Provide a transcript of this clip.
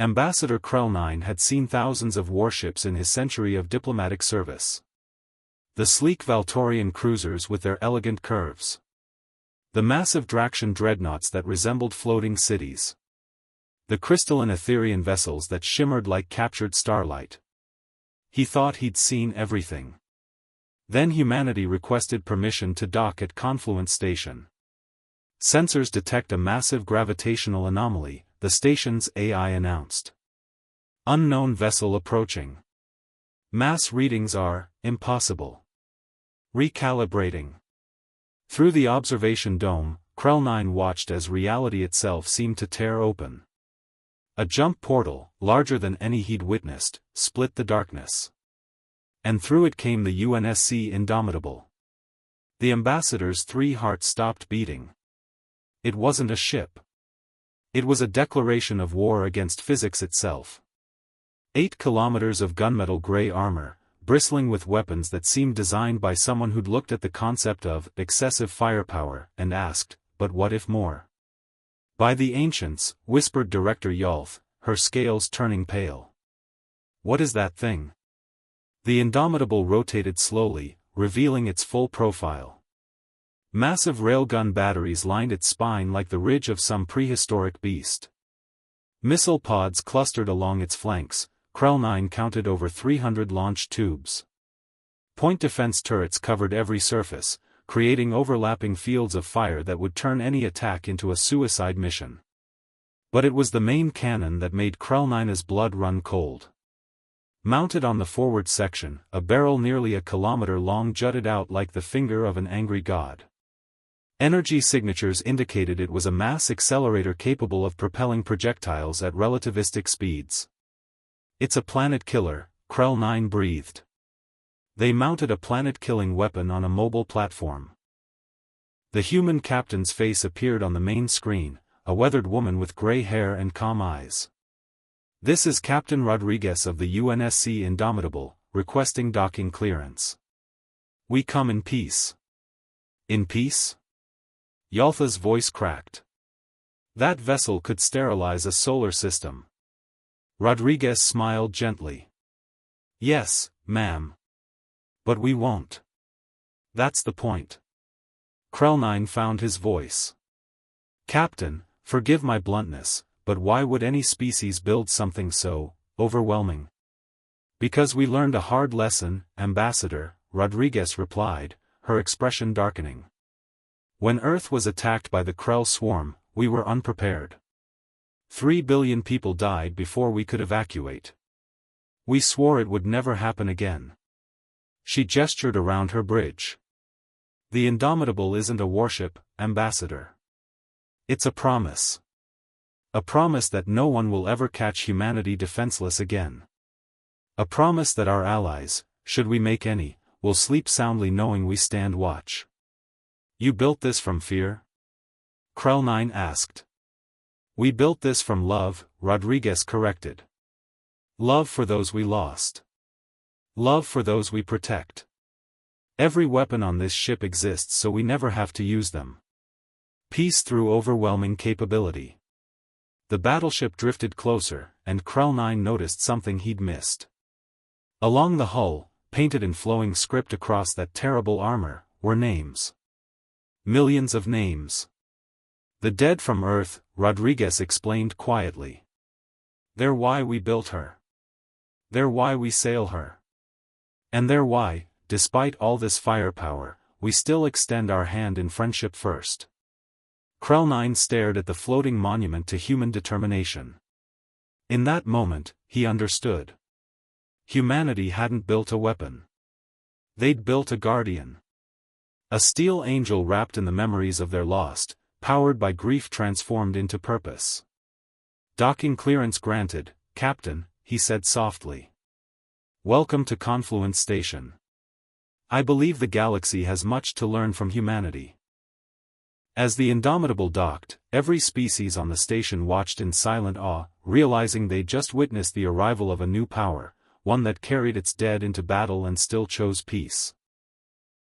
Ambassador Krell-9 had seen thousands of warships in his century of diplomatic service. The sleek Valtorian cruisers with their elegant curves. The massive Draxian dreadnoughts that resembled floating cities. The crystalline Etherian vessels that shimmered like captured starlight. He thought he'd seen everything. Then humanity requested permission to dock at Confluence Station. Sensors detect a massive gravitational anomaly, the station's AI announced. Unknown vessel approaching. Mass readings are impossible. Recalibrating. Through the observation dome, Krell-9 watched as reality itself seemed to tear open. A jump portal, larger than any he'd witnessed, split the darkness. And through it came the UNSC Indomitable. The ambassador's 3 hearts stopped beating. It wasn't a ship. It was a declaration of war against physics itself. 8 kilometers of gunmetal gray armor, bristling with weapons that seemed designed by someone who'd looked at the concept of excessive firepower and asked, but what if more? By the ancients, whispered Director Yolf, her scales turning pale. What is that thing? The Indomitable rotated slowly, revealing its full profile. Massive railgun batteries lined its spine like the ridge of some prehistoric beast. Missile pods clustered along its flanks. Krell-9 counted over 300 launch tubes. Point defense turrets covered every surface, creating overlapping fields of fire that would turn any attack into a suicide mission. But it was the main cannon that made Krell-9's blood run cold. Mounted on the forward section, a barrel nearly a kilometer long jutted out like the finger of an angry god. Energy signatures indicated it was a mass accelerator capable of propelling projectiles at relativistic speeds. It's a planet killer, Krell-9 breathed. They mounted a planet-killing weapon on a mobile platform. The human captain's face appeared on the main screen, a weathered woman with gray hair and calm eyes. This is Captain Rodriguez of the UNSC Indomitable, requesting docking clearance. We come in peace. In peace? Yaltha's voice cracked. That vessel could sterilize a solar system. Rodriguez smiled gently. Yes, ma'am. But we won't. That's the point. Krell-9 found his voice. Captain, forgive my bluntness, but why would any species build something so overwhelming? Because we learned a hard lesson, Ambassador, Rodriguez replied, her expression darkening. When Earth was attacked by the Krell swarm, we were unprepared. 3 billion people died before we could evacuate. We swore it would never happen again. She gestured around her bridge. The Indomitable isn't a warship, Ambassador. It's a promise. A promise that no one will ever catch humanity defenseless again. A promise that our allies, should we make any, will sleep soundly knowing we stand watch. You built this from fear? Krell-9 asked. We built this from love, Rodriguez corrected. Love for those we lost. Love for those we protect. Every weapon on this ship exists so we never have to use them. Peace through overwhelming capability. The battleship drifted closer, and Krell-9 noticed something he'd missed. Along the hull, painted in flowing script across that terrible armor, were names. Millions of names. The dead from Earth, Rodriguez explained quietly. They're why we built her. They're why we sail her. And they're why, despite all this firepower, we still extend our hand in friendship first. Krell-9 stared at the floating monument to human determination. In that moment, he understood. Humanity hadn't built a weapon. They'd built a guardian. A steel angel wrapped in the memories of their lost, powered by grief transformed into purpose. Docking clearance granted, Captain, he said softly. Welcome to Confluence Station. I believe the galaxy has much to learn from humanity. As the Indomitable docked, every species on the station watched in silent awe, realizing they'd just witnessed the arrival of a new power, one that carried its dead into battle and still chose peace.